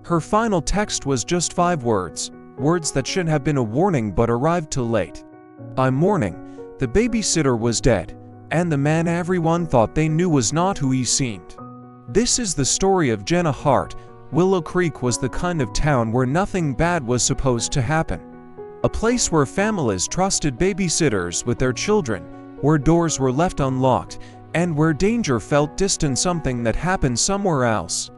Her final text was just 5 words, words that should have been a warning but arrived too late. By morning, the babysitter was dead, and the man everyone thought they knew was not who he seemed. This is the story of Jenna Hart. Willow Creek was the kind of town where nothing bad was supposed to happen. A place where families trusted babysitters with their children, where doors were left unlocked, and where danger felt distant, something that happened somewhere else.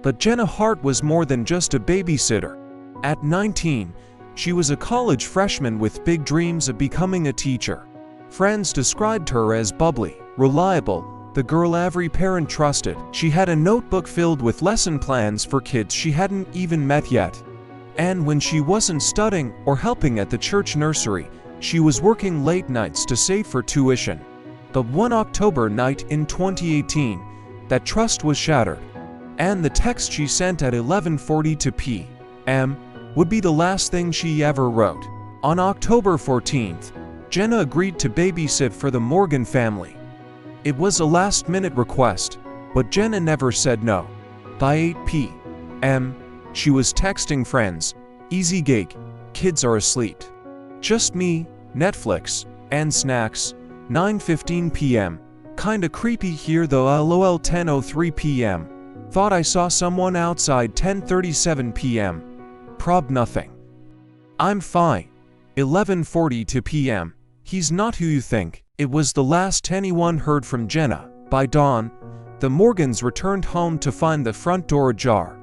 But Jenna Hart was more than just a babysitter. At 19, she was a college freshman with big dreams of becoming a teacher. Friends described her as bubbly, reliable, the girl every parent trusted. She had a notebook filled with lesson plans for kids she hadn't even met yet. And when she wasn't studying or helping at the church nursery, she was working late nights to save for tuition. But one October night in 2018, that trust was shattered. And the text she sent at 11:42 p.m. would be the last thing she ever wrote. On October 14th, Jenna agreed to babysit for the Morgan family. It was a last-minute request, but Jenna never said no. By 8 p.m., she was texting friends, "Easy gig, kids are asleep. Just me, Netflix, and snacks." 9:15 p.m., kinda creepy here though, lol. 10:03 p.m., thought I saw someone outside. 10:37 p.m., prob nothing. I'm fine. 11:42 p.m., he's not who you think. It was the last anyone heard from Jenna. By dawn, the Morgans returned home to find the front door ajar.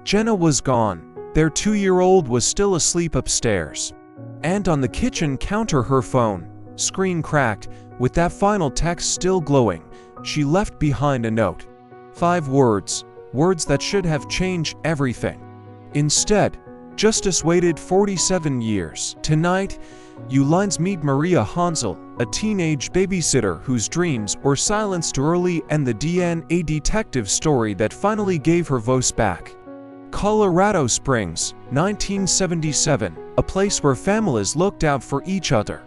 Jenna was gone. Their 2-year-old was still asleep upstairs. And on the kitchen counter, her phone screen cracked, with that final text still glowing. She left behind a note. 5 words, words that should have changed everything. Instead, justice waited 47 years. Tonight, you lines meet Maria Honzell, a teenage babysitter whose dreams were silenced early, and the DNA detective story that finally gave her voice back. Colorado Springs, 1977, a place where families looked out for each other.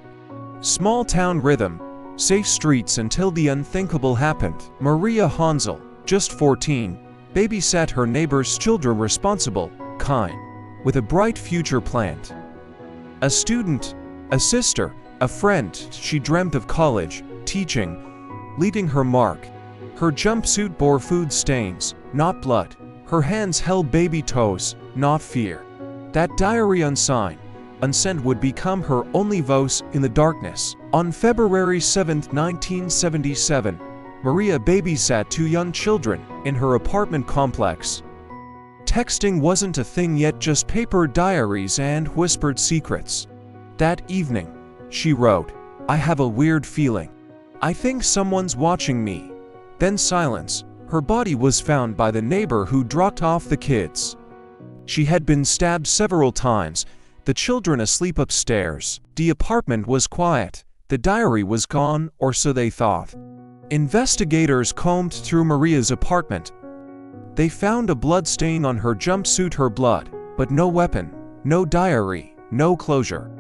Small town rhythm, safe streets until the unthinkable happened. Maria Honzell, just 14, babysat her neighbor's children, responsible, kind, with a bright future planned. A student, a sister, a friend, she dreamt of college, teaching, leaving her mark. Her jumpsuit bore food stains, not blood. Her hands held baby toes, not fear. That diary unsigned, unsent would become her only voice in the darkness. On February 7, 1977, Maria babysat 2 young children in her apartment complex. Texting wasn't a thing yet, just paper diaries and whispered secrets. That evening, she wrote, "I have a weird feeling. I think someone's watching me." Then silence. Her body was found by the neighbor who dropped off the kids. She had been stabbed several times, the children asleep upstairs. The apartment was quiet. The diary was gone, or so they thought. Investigators combed through Maria's apartment. They found a blood stain on her jumpsuit, her blood, but no weapon, no diary, no closure.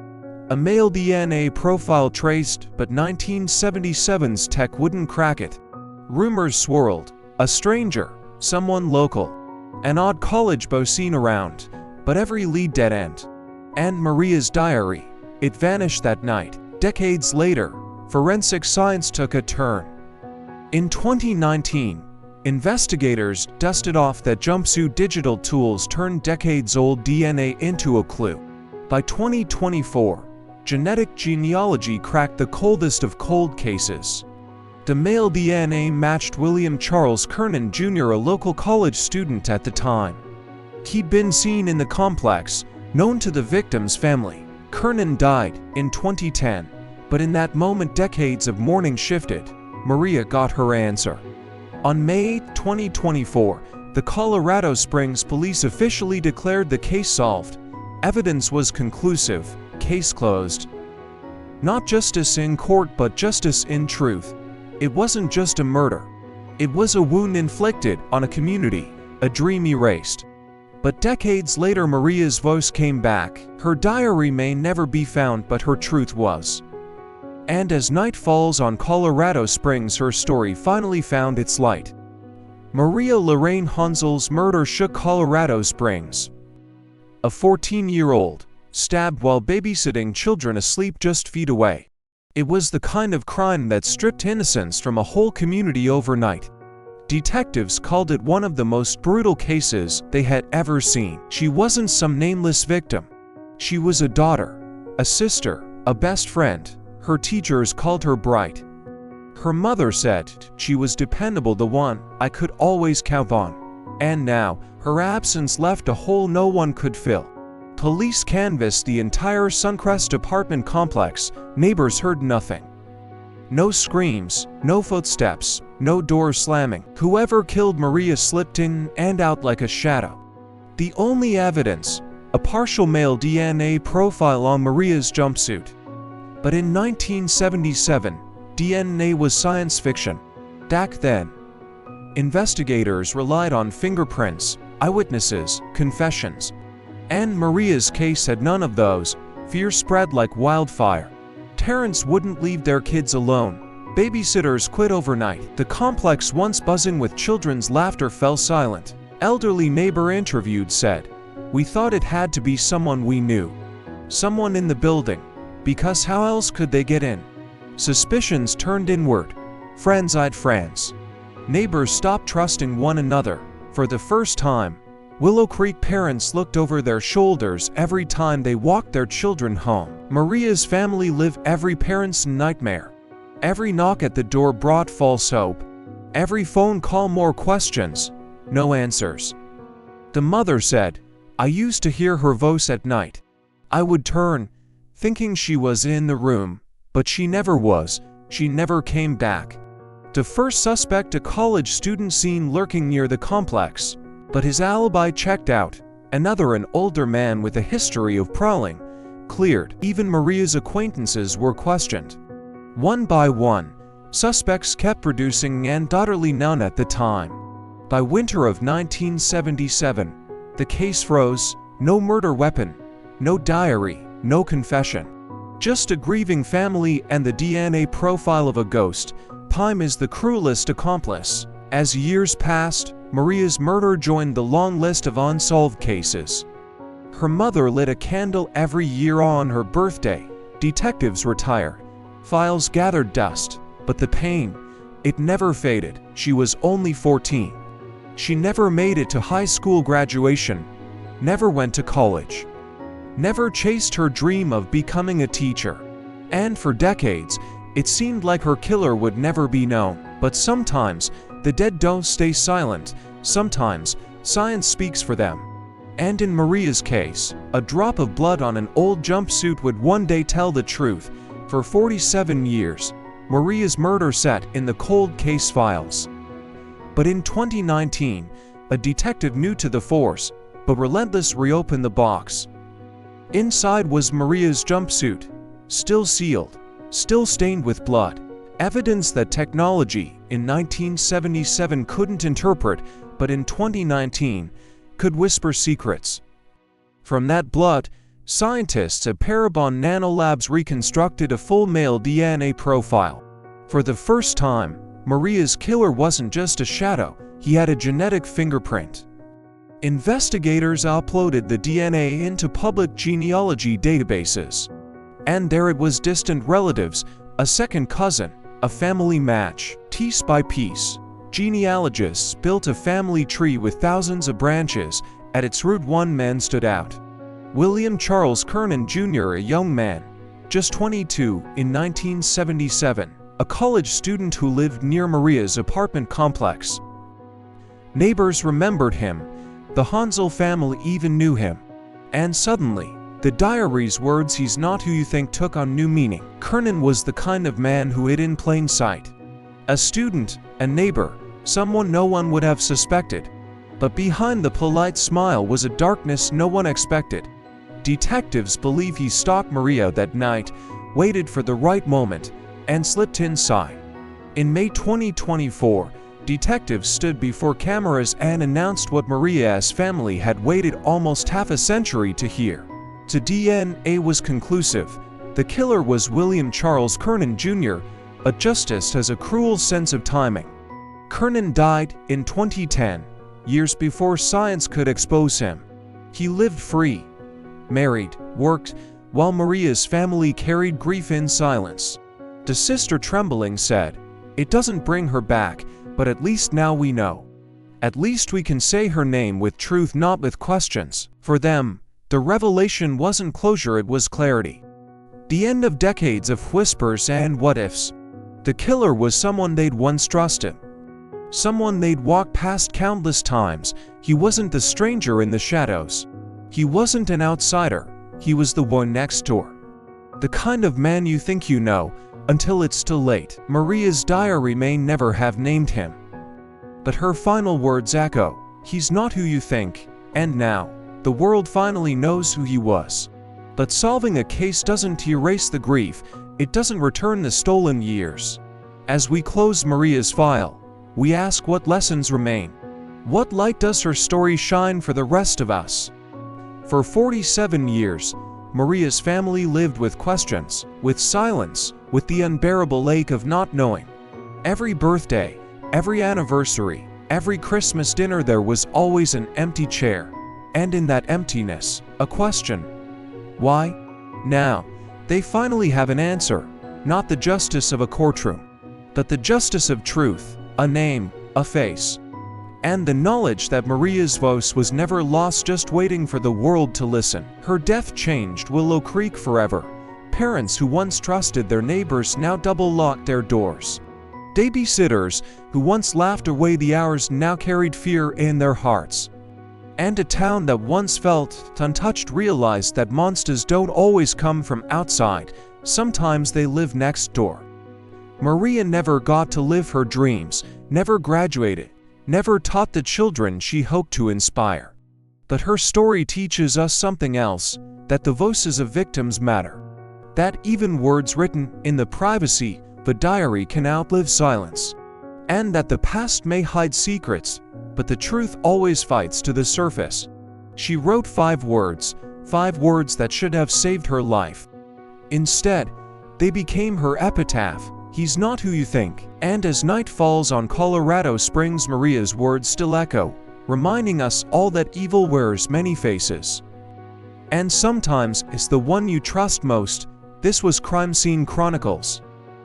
A male DNA profile traced, but 1977's tech wouldn't crack it. Rumors swirled. A stranger, someone local, an odd college beau seen around, but every lead dead end. And Maria's diary, it vanished that night. Decades later, forensic science took a turn. In 2019, investigators dusted off that jumpsuit. Digital tools turned decades-old DNA into a clue. By 2024, genetic genealogy cracked the coldest of cold cases. The male DNA matched William Charles Kernan Jr., a local college student at the time. He'd been seen in the complex, known to the victim's family. Kernan died in 2010, but in that moment decades of mourning shifted. Maria got her answer. On May 8, 2024, the Colorado Springs police officially declared the case solved. Evidence was conclusive, case closed. Not justice in court, but justice in truth. It wasn't just a murder. It was a wound inflicted on a community, a dream erased. But decades later, Maria's voice came back. Her diary may never be found, but her truth was. And as night falls on Colorado Springs, her story finally found its light. Maria Loraine Honzell's murder shook Colorado Springs. A 14-year-old, stabbed while babysitting children asleep just feet away. It was the kind of crime that stripped innocence from a whole community overnight. Detectives called it one of the most brutal cases they had ever seen. She wasn't some nameless victim. She was a daughter, a sister, a best friend. Her teachers called her bright. Her mother said she was dependable, the one I could always count on. And now, her absence left a hole no one could fill. Police canvassed the entire Suncrest apartment complex. Neighbors heard nothing. No screams, no footsteps, no doors slamming. Whoever killed Maria slipped in and out like a shadow. The only evidence, a partial male DNA profile on Maria's jumpsuit. But in 1977, DNA was science fiction. Back then, investigators relied on fingerprints, eyewitnesses, confessions. And Maria's case had none of those. Fear spread like wildfire. Parents wouldn't leave their kids alone. Babysitters quit overnight. The complex, once buzzing with children's laughter, fell silent. Elderly neighbor interviewed said, "We thought it had to be someone we knew. Someone in the building. Because how else could they get in?" Suspicions turned inward. Friends eyed friends. Neighbors stopped trusting one another. For the first time, Willow Creek parents looked over their shoulders every time they walked their children home. Maria's family lived every parent's nightmare. Every knock at the door brought false hope. Every phone call more questions, no answers. The mother said, "I used to hear her voice at night. I would turn, thinking she was in the room, but she never was. She never came back." The first suspect, a college student seen lurking near the complex. But his alibi checked out. Another, an older man with a history of prowling, cleared. Even Maria's acquaintances were questioned. One by one, suspects kept producing undoubtedly none at the time. By winter of 1977, the case froze. No murder weapon, no diary, no confession. Just a grieving family and the DNA profile of a ghost. Time is the cruelest accomplice. As years passed, Maria's murder joined the long list of unsolved cases. Her mother lit a candle every year on her birthday. Detectives retired. Files gathered dust. But the pain, it never faded. She was only 14. She never made it to high school graduation. Never went to college. Never chased her dream of becoming a teacher. And for decades, it seemed like her killer would never be known. But sometimes, the dead don't stay silent. Sometimes, science speaks for them. And in Maria's case, a drop of blood on an old jumpsuit would one day tell the truth. For 47 years, Maria's murder sat in the cold case files. But in 2019, a detective new to the force, but relentless, reopened the box. Inside was Maria's jumpsuit, still sealed, still stained with blood. Evidence that technology in 1977 couldn't interpret, but in 2019 could whisper secrets. From that blood, scientists at Parabon Nanolabs reconstructed a full male DNA profile. For the first time, Maria's killer wasn't just a shadow, he had a genetic fingerprint. Investigators uploaded the DNA into public genealogy databases. And there it was, distant relatives, a second cousin, a family match. Piece by piece, genealogists built a family tree with thousands of branches. At its root, one man stood out. William Charles Kernan Jr., a young man, just 22, in 1977, a college student who lived near Maria's apartment complex. Neighbors remembered him. The Honzell family even knew him. And suddenly, the diary's words, "He's not who you think," took on new meaning. Kernan was the kind of man who hid in plain sight. A student, a neighbor, someone no one would have suspected. But behind the polite smile was a darkness no one expected. Detectives believe he stalked Maria that night, waited for the right moment, and slipped inside. In May 2024, detectives stood before cameras and announced what Maria's family had waited almost half a century to hear. The DNA was conclusive. The killer was William Charles Kernan Jr., but justice has a cruel sense of timing. Kernan died in 2010, years before science could expose him. He lived free, married, worked, while Maria's family carried grief in silence. The sister, trembling, said, "It doesn't bring her back, but at least now we know. At least we can say her name with truth, not with questions." For them, the revelation wasn't closure, it was clarity. The end of decades of whispers and what-ifs. The killer was someone they'd once trusted. Someone they'd walked past countless times. He wasn't the stranger in the shadows. He wasn't an outsider. He was the one next door. The kind of man you think you know, until it's too late. Maria's diary may never have named him, but her final words echo, "He's not who you think," and now, the world finally knows who he was. But solving a case doesn't erase the grief, it doesn't return the stolen years. As we close Maria's file, we ask, what lessons remain? What light does her story shine for the rest of us? For 47 years, Maria's family lived with questions, with silence, with the unbearable ache of not knowing. Every birthday, every anniversary, every Christmas dinner, there was always an empty chair. And in that emptiness, a question. Why? Now, they finally have an answer. Not the justice of a courtroom, but the justice of truth, a name, a face. And the knowledge that Maria's voice was never lost, just waiting for the world to listen. Her death changed Willow Creek forever. Parents who once trusted their neighbors now double-locked their doors. Babysitters who once laughed away the hours now carried fear in their hearts. And a town that once felt untouched realized that monsters don't always come from outside, sometimes they live next door. Maria never got to live her dreams, never graduated, never taught the children she hoped to inspire. But her story teaches us something else, that the voices of victims matter. That even words written in the privacy of a diary can outlive silence. And that the past may hide secrets, but the truth always fights to the surface. She wrote 5 words that should have saved her life. Instead, they became her epitaph. He's not who you think. And as night falls on Colorado Springs, Maria's words still echo, reminding us all that evil wears many faces. And sometimes it's the one you trust most. This was Crime Scene Chronicles.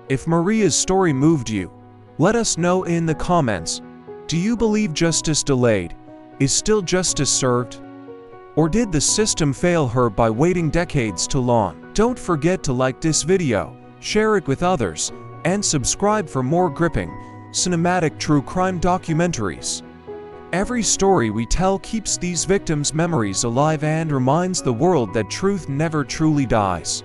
If Maria's story moved you, let us know in the comments. Do you believe justice delayed is still justice served? Or did the system fail her by waiting decades too long? Don't forget to like this video, share it with others, and subscribe for more gripping, cinematic true crime documentaries. Every story we tell keeps these victims' memories alive and reminds the world that truth never truly dies.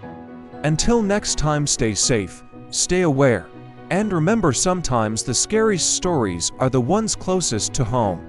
Until next time, stay safe, stay aware, and remember, sometimes the scariest stories are the ones closest to home.